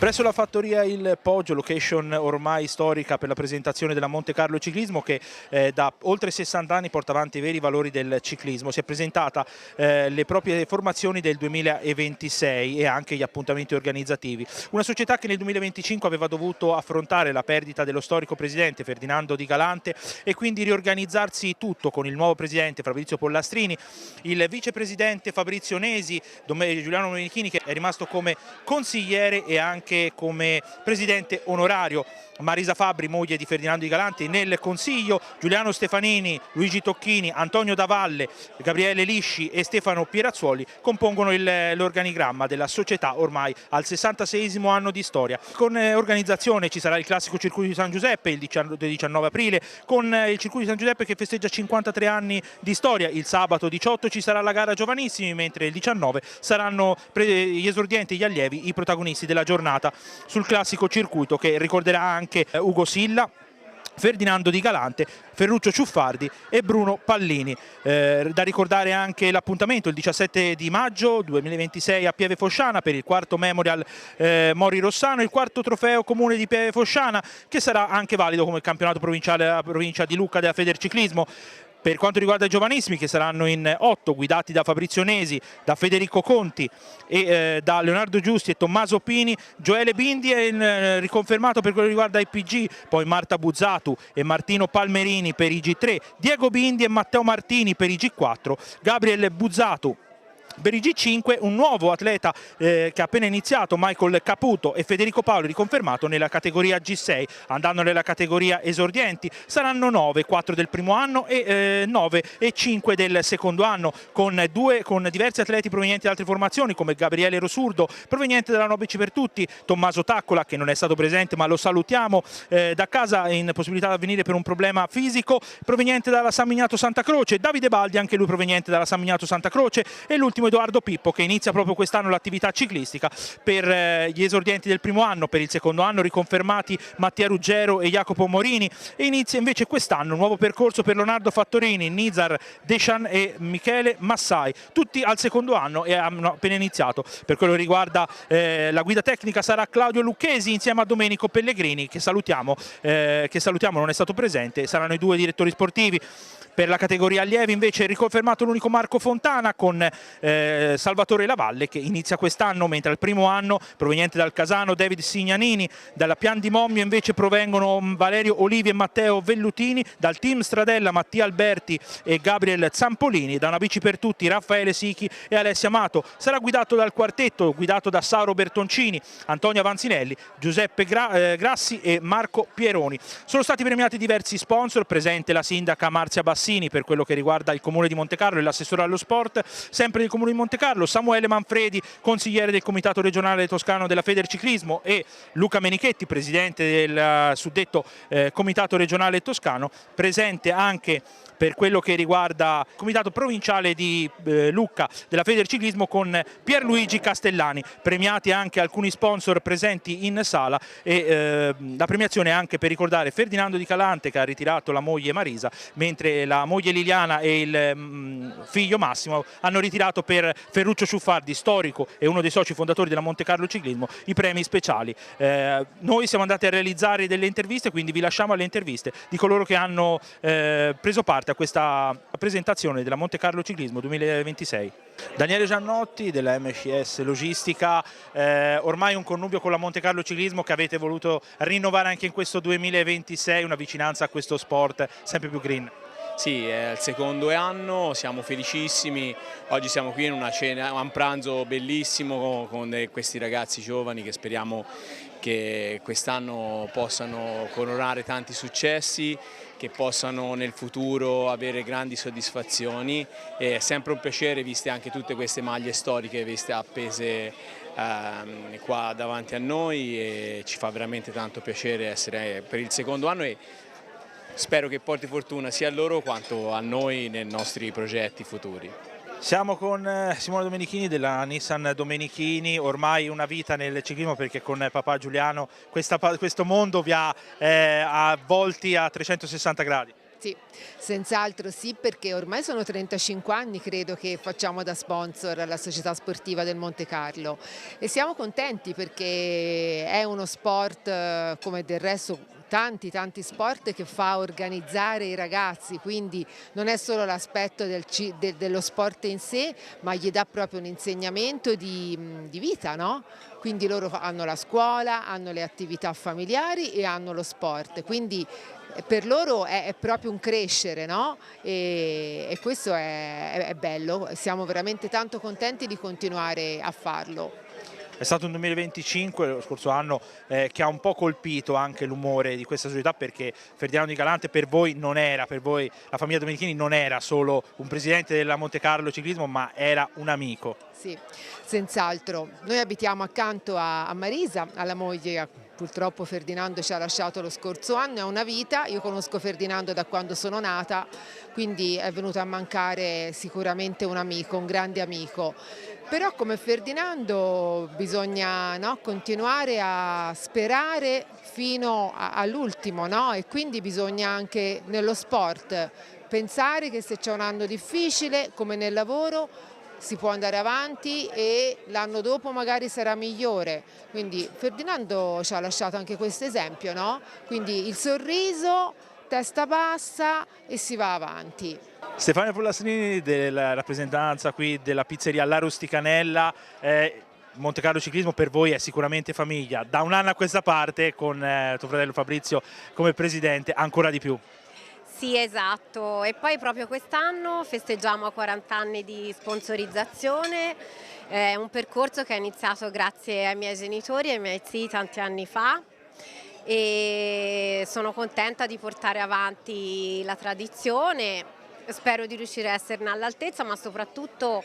Presso la fattoria Il Poggio, location ormai storica per la presentazione della Monte Carlo Ciclismo, che da oltre 60 anni porta avanti i veri valori del ciclismo. Si è presentata le proprie formazioni del 2026 e anche gli appuntamenti organizzativi. Una società che nel 2025 aveva dovuto affrontare la perdita dello storico presidente Ferdinando Di Galante e quindi riorganizzarsi tutto con il nuovo presidente Fabrizio Pollastrini, il vicepresidente Fabrizio Nesi, Giuliano Domenichini, che è rimasto come consigliere e anche come presidente onorario, Marisa Fabbri, moglie di Ferdinando Di Galante, nel consiglio, Giuliano Stefanini, Luigi Tocchini, Antonio Davalle, Gabriele Lisci e Stefano Pierazzuoli compongono l'organigramma della società ormai al 66esimo anno di storia. Con organizzazione ci sarà il classico circuito di San Giuseppe il 19 aprile, con il circuito di San Giuseppe che festeggia 53 anni di storia. Il sabato 18 ci sarà la gara giovanissimi, mentre il 19 saranno gli esordienti e gli allievi i protagonisti della giornata sul classico circuito, che ricorderà anche Ugo Silla, Ferdinando Di Galante, Ferruccio Ciuffardi e Bruno Pallini. Da ricordare anche l'appuntamento il 17 di maggio 2026 a Pieve Fosciana per il quarto Memorial Mori Rossano, il quarto trofeo comune di Pieve Fosciana, che sarà anche valido come campionato provinciale della provincia di Lucca della Federciclismo. Per quanto riguarda i giovanissimi, che saranno in 8, guidati da Fabrizio Nesi, da Federico Conti e da Leonardo Giusti e Tommaso Pini, Gioele Bindi è riconfermato per quello che riguarda i PG, poi Marta Buzzatu e Martino Palmerini per i G3, Diego Bindi e Matteo Martini per i G4, Gabriele Buzzatu per i G5, un nuovo atleta che ha appena iniziato, Michael Caputo, e Federico Paolo riconfermato nella categoria G6. Andando nella categoria esordienti saranno 9, 4 del primo anno e 9 e 5 del secondo anno, con diversi atleti provenienti da altre formazioni come Gabriele Rosurdo, proveniente dalla 9C per tutti, Tommaso Taccola, che non è stato presente ma lo salutiamo da casa, in possibilità di avvenire per un problema fisico, proveniente dalla San Miniato Santa Croce, Davide Baldi, anche lui proveniente dalla San Miniato Santa Croce, e l'ultimo Edoardo Pippo, che inizia proprio quest'anno l'attività ciclistica per gli esordienti del primo anno. Per il secondo anno riconfermati Mattia Ruggero e Jacopo Morini, e inizia invece quest'anno un nuovo percorso per Leonardo Fattorini, Nizar Deschan e Michele Massai, tutti al secondo anno e hanno appena iniziato. Per quello che riguarda la guida tecnica sarà Claudio Lucchesi insieme a Domenico Pellegrini, che salutiamo non è stato presente. Saranno i due direttori sportivi. Per la categoria allievi invece è riconfermato l'unico Marco Fontana, con Salvatore Lavalle, che inizia quest'anno, mentre al primo anno, proveniente dal Casano, David Signanini, dalla Pian di Mommio invece provengono Valerio Olivi e Matteo Vellutini, dal team Stradella Mattia Alberti e Gabriel Zampolini, da una bici per tutti Raffaele Sichi e Alessia Amato. Sarà guidato dal quartetto, guidato da Sauro Bertoncini, Antonio Avanzinelli, Giuseppe Grassi e Marco Pieroni. Sono stati premiati diversi sponsor, presente la sindaca Marzia Bassini per quello che riguarda il comune di Montecarlo e l'assessore allo sport sempre del comune di Montecarlo, Samuele Manfredi, consigliere del comitato regionale toscano della Federciclismo, e Luca Menichetti, presidente del suddetto comitato regionale toscano, presente anche per quello che riguarda il comitato provinciale di Lucca della Federciclismo, con Pierluigi Castellani. Premiati anche alcuni sponsor presenti in sala, e la premiazione anche per ricordare Ferdinando Di Galante, che ha ritirato la moglie Marisa, mentre la moglie Liliana e il figlio Massimo hanno ritirato per Ferruccio Ciuffardi, storico e uno dei soci fondatori della Monte Carlo Ciclismo, i premi speciali. Noi siamo andati a realizzare delle interviste, quindi vi lasciamo alle interviste di coloro che hanno preso parte a questa presentazione della Monte Carlo Ciclismo 2026. Daniele Giannotti della MCS Logistica, ormai un connubio con la Monte Carlo Ciclismo che avete voluto rinnovare anche in questo 2026, una vicinanza a questo sport sempre più green. Sì, è il secondo anno, siamo felicissimi, oggi siamo qui in una cena, un pranzo bellissimo con questi ragazzi giovani che speriamo che quest'anno possano coronare tanti successi, che possano nel futuro avere grandi soddisfazioni. È sempre un piacere, viste anche tutte queste maglie storiche viste appese qua davanti a noi, e ci fa veramente tanto piacere essere per il secondo anno, e spero che porti fortuna sia a loro quanto a noi nei nostri progetti futuri. Siamo con Simone Domenichini della Nissan Domenichini, ormai una vita nel ciclismo, perché con papà Giuliano questo mondo vi ha avvolti a 360 gradi. Sì, senz'altro sì, perché ormai sono 35 anni credo che facciamo da sponsor alla società sportiva del Monte Carlo e siamo contenti perché è uno sport come del resto tanti sport che fa organizzare i ragazzi, quindi non è solo l'aspetto dello sport in sé, ma gli dà proprio un insegnamento di vita, no? Quindi loro hanno la scuola, hanno le attività familiari e hanno lo sport, quindi per loro è proprio un crescere, no? E questo è bello, siamo veramente tanto contenti di continuare a farlo. È stato un 2025, lo scorso anno, che ha un po' colpito anche l'umore di questa società, perché Ferdinando Di Galante per voi non era, per voi la famiglia Domenichini non era solo un presidente della Monte Carlo Ciclismo, ma era un amico. Sì, senz'altro. Noi abitiamo accanto a Marisa, alla moglie. Purtroppo Ferdinando ci ha lasciato lo scorso anno, è una vita, io conosco Ferdinando da quando sono nata, quindi è venuto a mancare sicuramente un amico, un grande amico. Però come Ferdinando bisogna, no, continuare a sperare fino all'ultimo, no? E quindi bisogna anche nello sport pensare che se c'è un anno difficile, come nel lavoro, si può andare avanti e l'anno dopo magari sarà migliore. Quindi Ferdinando ci ha lasciato anche questo esempio, no? Quindi il sorriso, testa bassa e si va avanti. Stefano Pollasini della rappresentanza qui della pizzeria La Rusticanella, Monte Carlo Ciclismo per voi è sicuramente famiglia, da un anno a questa parte con tuo fratello Fabrizio come presidente ancora di più. Sì, esatto, e poi proprio quest'anno festeggiamo 40 anni di sponsorizzazione, è un percorso che è iniziato grazie ai miei genitori e ai miei zii tanti anni fa e sono contenta di portare avanti la tradizione. Spero di riuscire a esserne all'altezza, ma soprattutto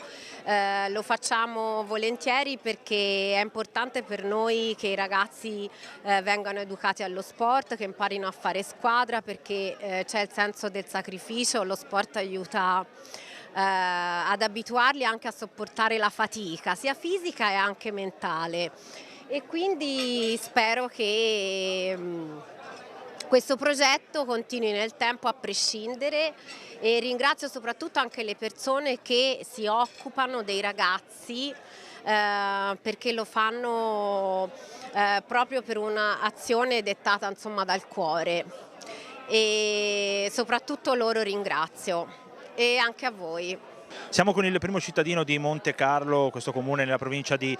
lo facciamo volentieri perché è importante per noi che i ragazzi vengano educati allo sport, che imparino a fare squadra perché c'è il senso del sacrificio, lo sport aiuta ad abituarli anche a sopportare la fatica, sia fisica e anche mentale. E quindi spero che questo progetto continui nel tempo a prescindere e ringrazio soprattutto anche le persone che si occupano dei ragazzi perché lo fanno proprio per un'azione dettata insomma dal cuore e soprattutto loro ringrazio e anche a voi. Siamo con il primo cittadino di Monte Carlo, questo comune nella provincia di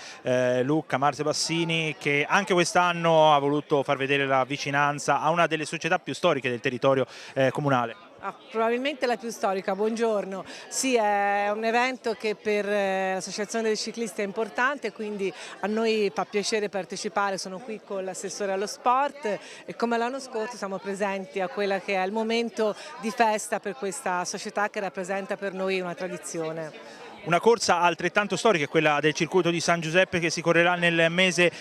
Lucca, Marzio Bassini, che anche quest'anno ha voluto far vedere la vicinanza a una delle società più storiche del territorio comunale. Probabilmente la più storica, buongiorno. Sì, è un evento che per l'associazione dei ciclisti è importante, quindi a noi fa piacere partecipare, sono qui con l'assessore allo sport e come l'anno scorso siamo presenti a quella che è il momento di festa per questa società che rappresenta per noi una tradizione. Una corsa altrettanto storica è quella del circuito di San Giuseppe che si correrà nel mese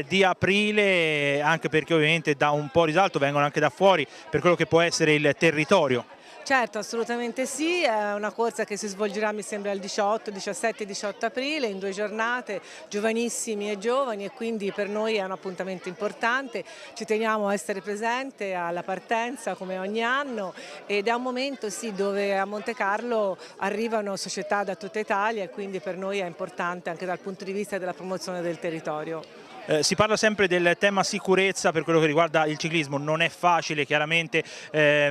di aprile, anche perché ovviamente dà un po' risalto, vengono anche da fuori per quello che può essere il territorio. Certo, assolutamente sì, è una corsa che si svolgerà mi sembra il 18, 17 e 18 aprile in 2 giornate, giovanissimi e giovani e quindi per noi è un appuntamento importante, ci teniamo a essere presenti alla partenza come ogni anno ed è un momento sì dove a Monte Carlo arrivano società da tutta Italia e quindi per noi è importante anche dal punto di vista della promozione del territorio. Si parla sempre del tema sicurezza per quello che riguarda il ciclismo, non è facile chiaramente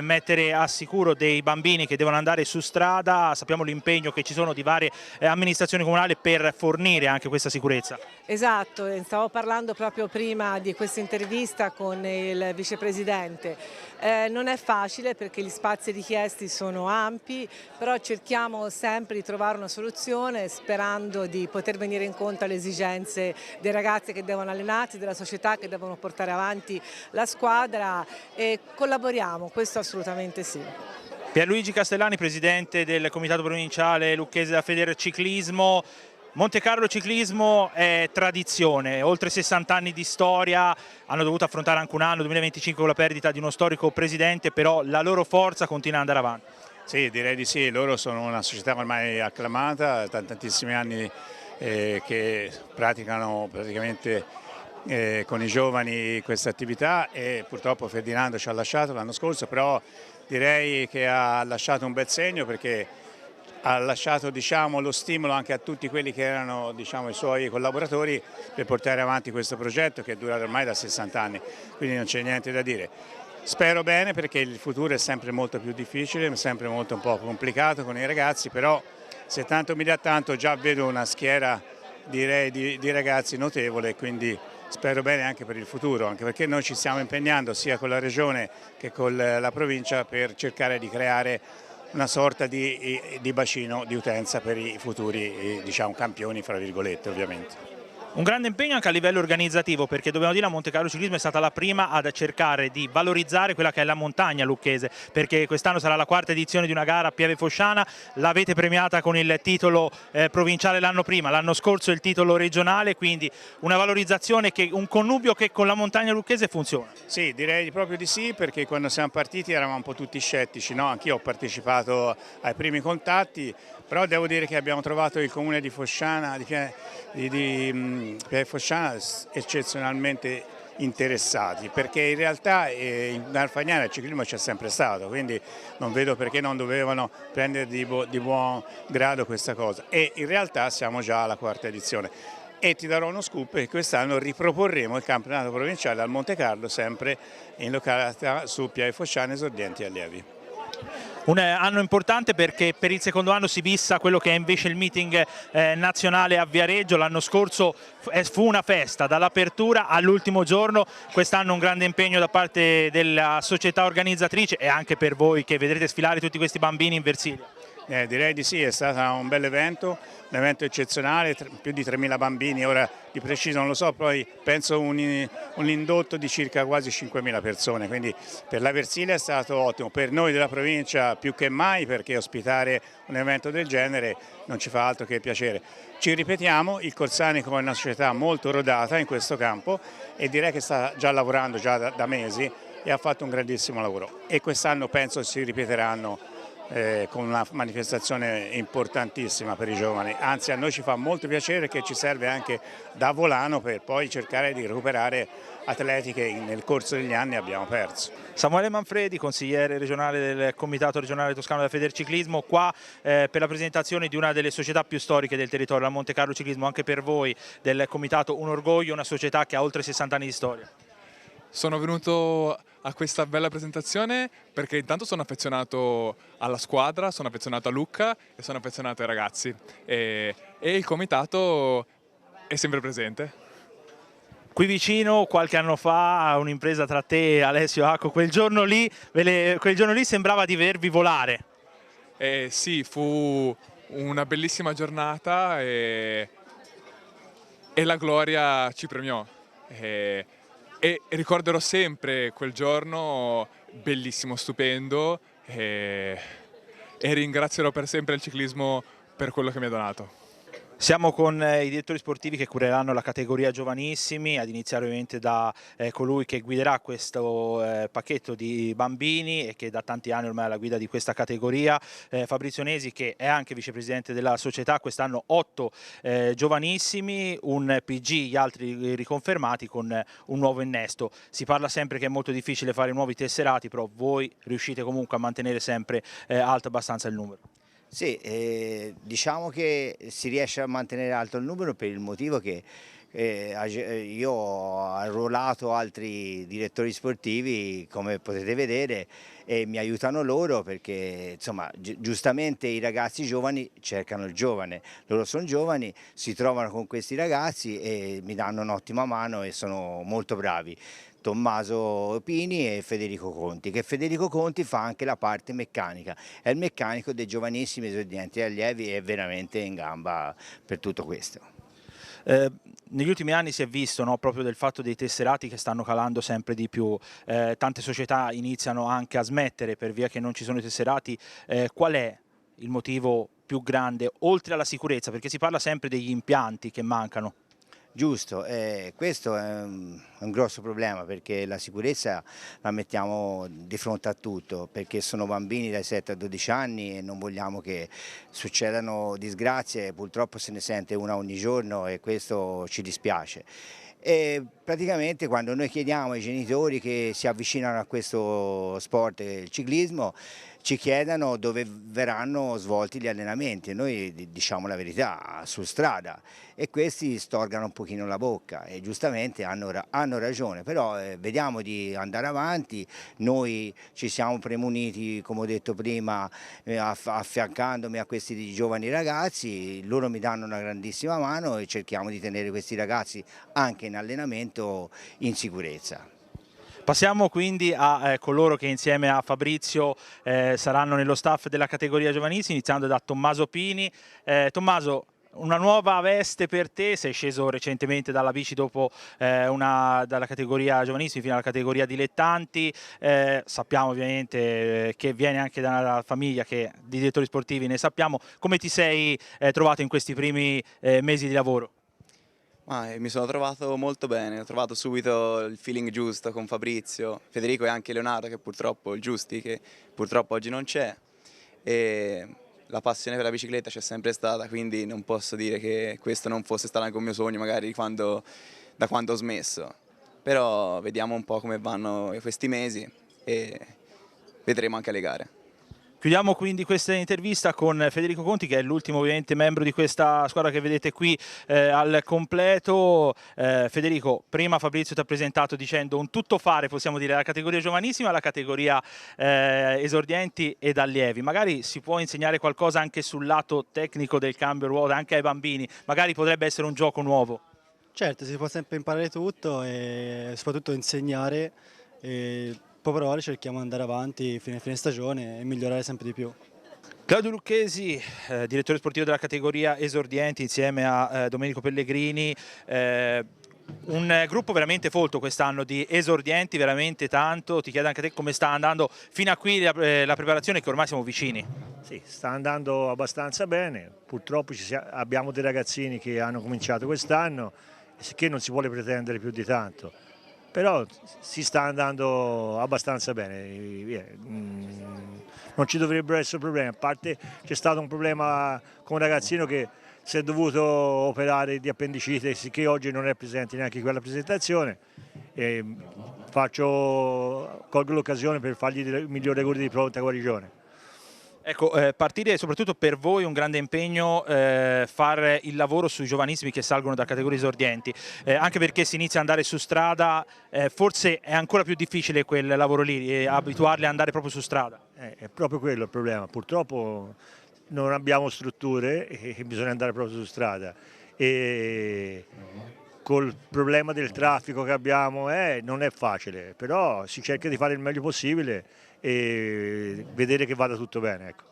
mettere a sicuro dei bambini che devono andare su strada, sappiamo l'impegno che ci sono di varie amministrazioni comunali per fornire anche questa sicurezza. Esatto, stavo parlando proprio prima di questa intervista con il vicepresidente. Non è facile perché gli spazi richiesti sono ampi, però cerchiamo sempre di trovare una soluzione sperando di poter venire incontro alle esigenze dei ragazzi che devono allenarsi, della società che devono portare avanti la squadra e collaboriamo, questo assolutamente sì. Pierluigi Castellani, presidente del comitato provinciale lucchese della Federciclismo. Monte Carlo Ciclismo è tradizione, oltre 60 anni di storia, hanno dovuto affrontare anche un anno, 2025, con la perdita di uno storico presidente, però la loro forza continua ad andare avanti. Sì, direi di sì, loro sono una società ormai acclamata, tantissimi anni che praticano praticamente con i giovani questa attività e purtroppo Ferdinando ci ha lasciato l'anno scorso, però direi che ha lasciato un bel segno perché ha lasciato lo stimolo anche a tutti quelli che erano i suoi collaboratori per portare avanti questo progetto che dura ormai da 60 anni, quindi non c'è niente da dire. Spero bene perché il futuro è sempre molto più difficile, sempre molto un po' complicato con i ragazzi, però se tanto mi dà tanto già vedo una schiera direi di ragazzi notevole, quindi spero bene anche per il futuro, anche perché noi ci stiamo impegnando sia con la Regione che con la provincia per cercare di creare una sorta di bacino di utenza per i futuri campioni, fra virgolette ovviamente. Un grande impegno anche a livello organizzativo, perché dobbiamo dire che Monte Carlo Ciclismo è stata la prima a cercare di valorizzare quella che è la montagna lucchese, perché quest'anno sarà la quarta edizione di una gara a Pieve Fosciana, l'avete premiata con il titolo provinciale l'anno prima, l'anno scorso il titolo regionale, quindi una valorizzazione, un connubio che con la montagna lucchese funziona. Sì, direi proprio di sì, perché quando siamo partiti eravamo un po' tutti scettici, no? Anch'io ho partecipato ai primi contatti, però devo dire che abbiamo trovato il comune di Fosciana, Pieve Fosciana eccezionalmente interessati, perché in realtà in Alfagnana il ciclismo c'è sempre stato, quindi non vedo perché non dovevano prendere di buon grado questa cosa, e in realtà siamo già alla quarta edizione. E ti darò uno scoop che quest'anno riproporremo il campionato provinciale al Monte Carlo, sempre in località su Pieve Fosciana, esordienti e allievi. Un anno importante perché per il secondo anno si vissa quello che è invece il meeting nazionale a Viareggio. L'anno scorso fu una festa dall'apertura all'ultimo giorno, quest'anno un grande impegno da parte della società organizzatrice e anche per voi che vedrete sfilare tutti questi bambini in Versilia. Direi di sì, è stato un bel evento, un evento eccezionale, più di 3.000 bambini, ora di preciso non lo so, poi penso un indotto di circa quasi 5.000 persone, quindi per la Versilia è stato ottimo, per noi della provincia più che mai, perché ospitare un evento del genere non ci fa altro che piacere. Ci ripetiamo, il Corsanico è una società molto rodata in questo campo e direi che sta già lavorando da mesi e ha fatto un grandissimo lavoro, e quest'anno penso si ripeteranno con una manifestazione importantissima per i giovani, anzi a noi ci fa molto piacere che ci serve anche da volano per poi cercare di recuperare atleti che nel corso degli anni abbiamo perso. Samuele Manfredi, consigliere regionale del Comitato regionale toscano della Federciclismo, qua per la presentazione di una delle società più storiche del territorio, la Monte Carlo Ciclismo. Anche per voi del Comitato un orgoglio, una società che ha oltre 60 anni di storia. Sono venuto a questa bella presentazione perché intanto sono affezionato alla squadra, sono affezionato a Lucca e sono affezionato ai ragazzi e il comitato è sempre presente. Qui vicino qualche anno fa un'impresa tra te e Alessio Acco, quel giorno lì sembrava di vervi volare. Sì, fu una bellissima giornata e la gloria ci premiò. E ricorderò sempre quel giorno bellissimo, stupendo e ringrazierò per sempre il ciclismo per quello che mi ha donato. Siamo con i direttori sportivi che cureranno la categoria giovanissimi, ad iniziare ovviamente da colui che guiderà questo pacchetto di bambini e che da tanti anni ormai è alla guida di questa categoria, Fabrizio Nesi, che è anche vicepresidente della società. Quest'anno 8 giovanissimi, un PG, gli altri riconfermati con un nuovo innesto. Si parla sempre che è molto difficile fare nuovi tesserati, però voi riuscite comunque a mantenere sempre alto abbastanza il numero. Sì, diciamo che si riesce a mantenere alto il numero per il motivo che io ho arruolato altri direttori sportivi, come potete vedere, e mi aiutano loro perché insomma giustamente i ragazzi giovani cercano il giovane, loro sono giovani, si trovano con questi ragazzi e mi danno un'ottima mano e sono molto bravi. Tommaso Pini e Federico Conti, che Federico Conti fa anche la parte meccanica, è il meccanico dei giovanissimi esordienti e allievi, è veramente in gamba per tutto questo. Negli ultimi anni si è visto, no, proprio del fatto dei tesserati che stanno calando sempre di più, tante società iniziano anche a smettere per via che non ci sono i tesserati. Qual è il motivo più grande, oltre alla sicurezza, perché si parla sempre degli impianti che mancano? Giusto, questo è un grosso problema perché la sicurezza la mettiamo di fronte a tutto, perché sono bambini dai 7 a 12 anni e non vogliamo che succedano disgrazie, purtroppo se ne sente una ogni giorno e questo ci dispiace. E praticamente quando noi chiediamo ai genitori che si avvicinano a questo sport, il ciclismo, ci chiedono dove verranno svolti gli allenamenti. Noi diciamo la verità, su strada, e questi storgano un pochino la bocca e giustamente hanno ragione, però vediamo di andare avanti. Noi ci siamo premuniti, come ho detto prima, affiancandomi a questi giovani ragazzi, loro mi danno una grandissima mano e cerchiamo di tenere questi ragazzi anche in allenamento in sicurezza. Passiamo quindi a coloro che insieme a Fabrizio saranno nello staff della categoria giovanissimi, iniziando da Tommaso Pini. Tommaso, una nuova veste per te, sei sceso recentemente dalla bici dopo dalla categoria giovanissimi fino alla categoria dilettanti, sappiamo ovviamente che vieni anche da una famiglia che di direttori sportivi ne sappiamo. Come ti sei trovato in questi primi mesi di lavoro? Mi sono trovato molto bene, ho trovato subito il feeling giusto con Fabrizio, Federico e anche Leonardo, che purtroppo, il Giusti, che purtroppo oggi non c'è, e la passione per la bicicletta c'è sempre stata, quindi non posso dire che questo non fosse stato anche un mio sogno magari da quando ho smesso, però vediamo un po' come vanno questi mesi e vedremo anche alle gare. Chiudiamo quindi questa intervista con Federico Conti, che è l'ultimo ovviamente membro di questa squadra che vedete qui al completo. Federico, prima Fabrizio ti ha presentato dicendo un tuttofare, possiamo dire, alla categoria giovanissima, alla categoria esordienti ed allievi. Magari si può insegnare qualcosa anche sul lato tecnico del cambio ruota, anche ai bambini, magari potrebbe essere un gioco nuovo. Certo, si può sempre imparare tutto e soprattutto insegnare. Poi però cerchiamo di andare avanti fino a fine stagione e migliorare sempre di più. Claudio Lucchesi, direttore sportivo della categoria esordienti insieme a Domenico Pellegrini, un gruppo veramente folto quest'anno di esordienti, veramente tanto. Ti chiedo anche a te come sta andando fino a qui la preparazione, che ormai siamo vicini. Sì, sta andando abbastanza bene, purtroppo abbiamo dei ragazzini che hanno cominciato quest'anno, che non si vuole pretendere più di tanto. Però si sta andando abbastanza bene, non ci dovrebbero essere problemi, a parte c'è stato un problema con un ragazzino che si è dovuto operare di appendicite, che oggi non è presente neanche in quella presentazione, e colgo l'occasione per fargli i migliori auguri di pronta guarigione. Ecco, partire soprattutto per voi un grande impegno fare il lavoro sui giovanissimi che salgono da categorie esordienti, anche perché si inizia ad andare su strada, forse è ancora più difficile quel lavoro lì, abituarli ad andare proprio su strada. È proprio quello il problema, purtroppo non abbiamo strutture e bisogna andare proprio su strada. E col problema del traffico che abbiamo non è facile, però si cerca di fare il meglio possibile e vedere che vada tutto bene. Ecco.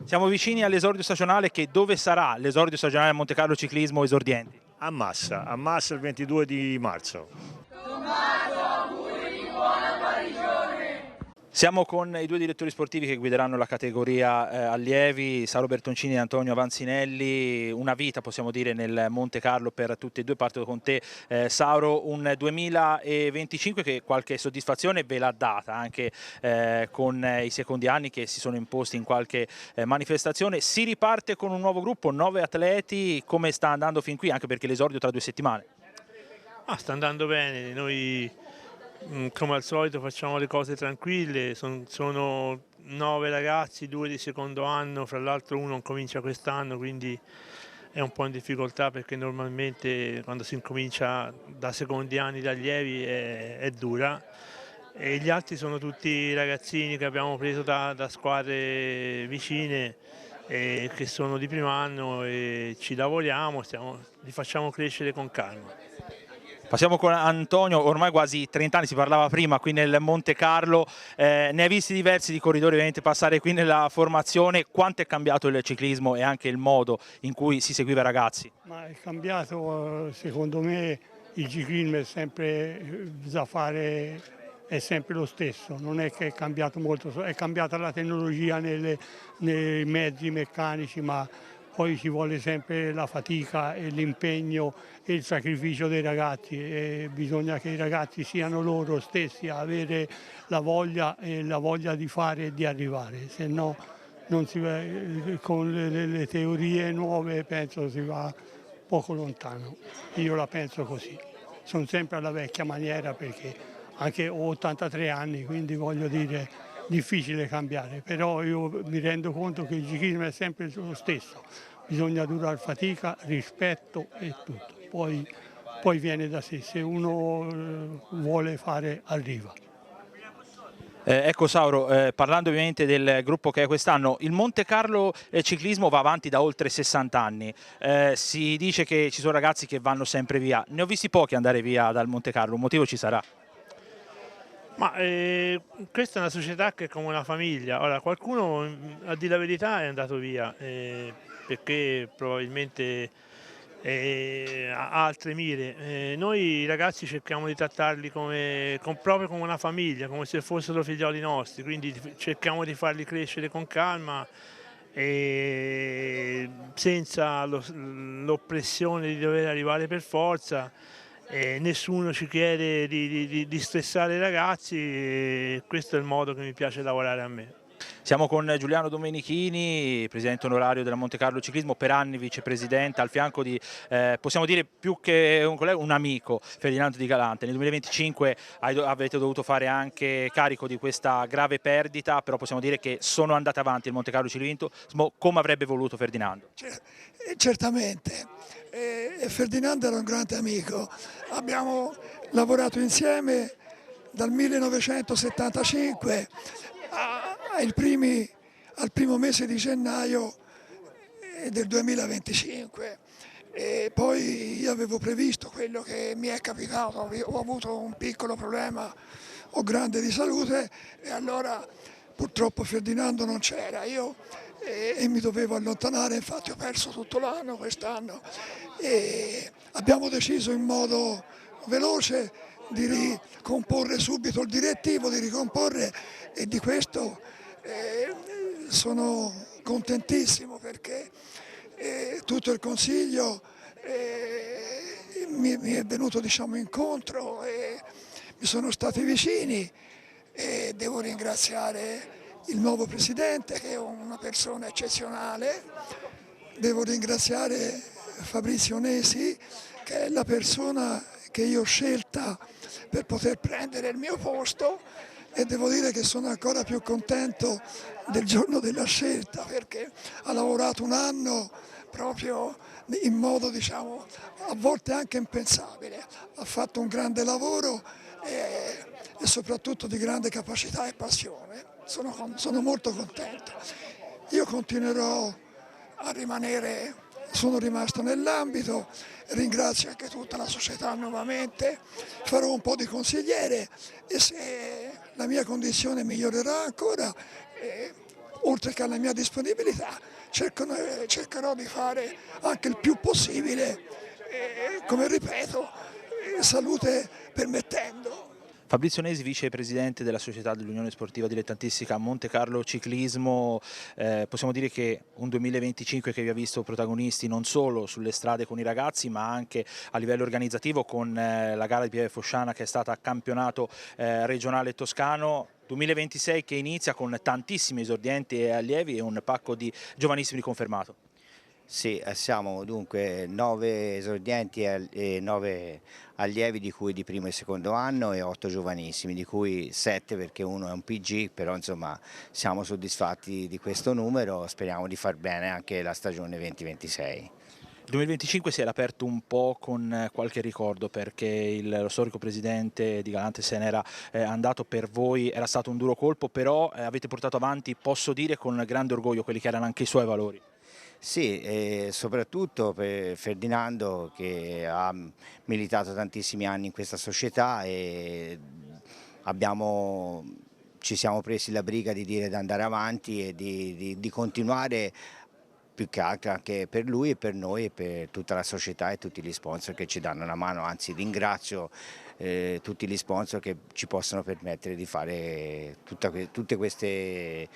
Siamo vicini all'esordio stagionale, che dove sarà l'esordio stagionale a Monte Carlo Ciclismo Esordienti? A Massa il 22 di marzo. Tommaso, auguri di buona guarigione! Siamo con i due direttori sportivi che guideranno la categoria allievi, Sauro Bertoncini e Antonio Avanzinelli. Una vita, possiamo dire, nel Monte Carlo per tutti e due. Parto con te, Sauro, un 2025 che qualche soddisfazione ve l'ha data anche con i secondi anni che si sono imposti in qualche manifestazione. Si riparte con un nuovo gruppo, 9 atleti. Come sta andando fin qui, anche perché l'esordio tra 2 settimane? Sta andando bene, noi come al solito facciamo le cose tranquille, sono 9 ragazzi, 2 di secondo anno, fra l'altro uno comincia quest'anno, quindi è un po' in difficoltà perché normalmente quando si incomincia da secondi anni da allievi è dura, e gli altri sono tutti ragazzini che abbiamo preso da squadre vicine e che sono di primo anno, e ci lavoriamo, li facciamo crescere con calma. Passiamo con Antonio, ormai quasi 30 anni, si parlava prima qui nel Monte Carlo, ne hai visti diversi di corridori ovviamente passare qui nella formazione. Quanto è cambiato il ciclismo e anche il modo in cui si seguiva i ragazzi? Ma è cambiato, secondo me il ciclismo è sempre da fare, è sempre lo stesso, non è che è cambiato molto, è cambiata la tecnologia nei mezzi meccanici, ma poi ci vuole sempre la fatica e l'impegno e il sacrificio dei ragazzi, e bisogna che i ragazzi siano loro stessi a avere la voglia di fare e di arrivare, se no non si va, con le teorie nuove penso si va poco lontano, io la penso così. sono sempre alla vecchia maniera perché anche ho 83 anni, quindi voglio dire difficile cambiare, però io mi rendo conto che il ciclismo è sempre lo stesso, bisogna durare fatica, rispetto e tutto, poi viene da sé, se uno vuole fare arriva. Ecco Sauro, parlando ovviamente del gruppo che è quest'anno, il Monte Carlo ciclismo va avanti da oltre 60 anni, si dice che ci sono ragazzi che vanno sempre via, ne ho visti pochi andare via dal Monte Carlo, un motivo ci sarà? Ma questa è una società che è come una famiglia. Ora, qualcuno, a dire la verità, è andato via perché probabilmente ha altre mire. Noi ragazzi cerchiamo di trattarli proprio come una famiglia, come se fossero figlioli nostri, quindi cerchiamo di farli crescere con calma e senza l'oppressione di dover arrivare per forza. Nessuno ci chiede di stressare i ragazzi e questo è il modo che mi piace lavorare a me. Siamo con Giuliano Domenichini, presidente onorario della Monte Carlo Ciclismo, per anni vicepresidente, al fianco di, possiamo dire più che un collega, un amico, Ferdinando Di Galante. Nel 2025 avete dovuto fare anche carico di questa grave perdita, però possiamo dire che sono andate avanti il Monte Carlo Ciclismo come avrebbe voluto Ferdinando. Certamente, Ferdinando era un grande amico, abbiamo lavorato insieme dal 1975 al primo mese di gennaio del 2025 e poi io avevo previsto quello che mi è capitato, ho avuto un piccolo problema o grande di salute e allora purtroppo Ferdinando non c'era, io e mi dovevo allontanare, infatti ho perso tutto l'anno quest'anno e abbiamo deciso in modo veloce di ricomporre subito il direttivo, di ricomporre e di questo sono contentissimo perché tutto il Consiglio mi è venuto incontro e mi sono stati vicini e devo ringraziare il nuovo Presidente che è una persona eccezionale, devo ringraziare Fabrizio Nesi che è la persona che io ho scelta per poter prendere il mio posto e devo dire che sono ancora più contento del giorno della scelta perché ha lavorato un anno proprio in modo a volte anche impensabile, ha fatto un grande lavoro e soprattutto di grande capacità e passione, sono molto contento. Io continuerò a rimanere, sono rimasto nell'ambito, ringrazio anche tutta la società nuovamente, farò un po' di consigliere e se la mia condizione migliorerà ancora, oltre che alla mia disponibilità, cercherò di fare anche il più possibile, come ripeto, salute permettendo. Fabrizio Nesi, vicepresidente della società dell'Unione Sportiva Dilettantistica Monte Carlo Ciclismo, possiamo dire che un 2025 che vi ha visto protagonisti non solo sulle strade con i ragazzi ma anche a livello organizzativo con la gara di Pieve Fosciana che è stata campionato regionale toscano, 2026 che inizia con tantissimi esordienti e allievi e un pacco di giovanissimi confermato. Sì, siamo dunque 9 esordienti e 9 allievi di cui di primo e secondo anno e 8 giovanissimi, di cui 7 perché uno è un PG, però insomma siamo soddisfatti di questo numero, speriamo di far bene anche la stagione 2026. Il 2025 si era aperto un po' con qualche ricordo perché lo storico presidente Di Galante se n'era andato, per voi era stato un duro colpo, però avete portato avanti, posso dire, con grande orgoglio quelli che erano anche i suoi valori. Sì, soprattutto per Ferdinando che ha militato tantissimi anni in questa società e ci siamo presi la briga di dire di andare avanti e di continuare più che altro anche per lui e per noi e per tutta la società e tutti gli sponsor che ci danno una mano, anzi ringrazio tutti gli sponsor che ci possono permettere di fare tutte queste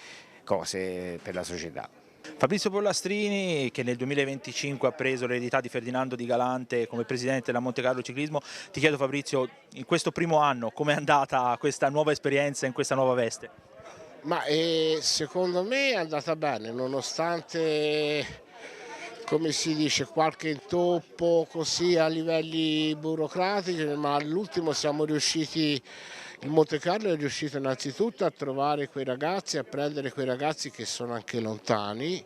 cose per la società. Fabrizio Pollastrini che nel 2025 ha preso l'eredità di Ferdinando Di Galante come presidente della Monte Carlo Ciclismo, ti chiedo Fabrizio, in questo primo anno com'è andata questa nuova esperienza in questa nuova veste? Ma secondo me è andata bene, nonostante come si dice, qualche intoppo così a livelli burocratici, ma all'ultimo siamo riusciti, il Monte Carlo è riuscito innanzitutto a trovare quei ragazzi, a prendere quei ragazzi che sono anche lontani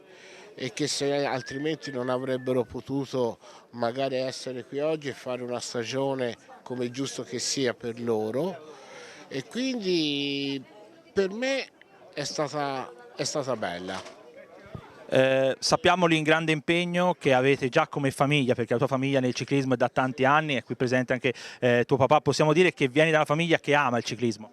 e che se altrimenti non avrebbero potuto magari essere qui oggi e fare una stagione come è giusto che sia per loro, e quindi per me è stata bella. Sappiamo l'ingrande impegno che avete già come famiglia, perché la tua famiglia nel ciclismo è da tanti anni, è qui presente anche tuo papà, possiamo dire che vieni da una famiglia che ama il ciclismo.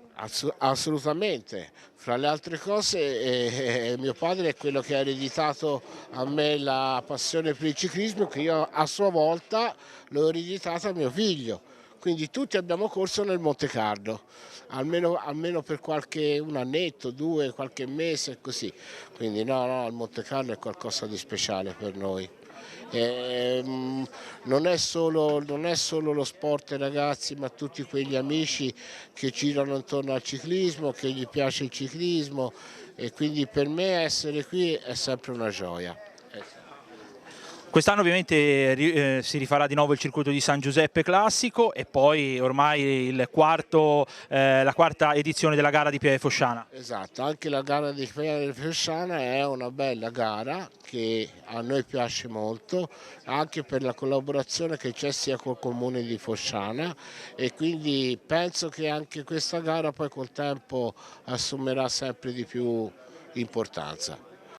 Assolutamente, fra le altre cose mio padre è quello che ha ereditato a me la passione per il ciclismo, che io a sua volta l'ho ereditata a mio figlio, quindi tutti abbiamo corso nel Monte Carlo, almeno per un annetto, due, qualche mese così, quindi no, il Monte Carlo è qualcosa di speciale per noi. Non è solo lo sport ragazzi, ma tutti quegli amici che girano intorno al ciclismo, che gli piace il ciclismo, e quindi per me essere qui è sempre una gioia. Quest'anno ovviamente si rifarà di nuovo il circuito di San Giuseppe Classico e poi ormai la quarta edizione della gara di Pieve Fosciana. Esatto, anche la gara di Pieve Fosciana è una bella gara che a noi piace molto, anche per la collaborazione che c'è sia col comune di Fosciana, e quindi penso che anche questa gara poi col tempo assumerà sempre di più importanza.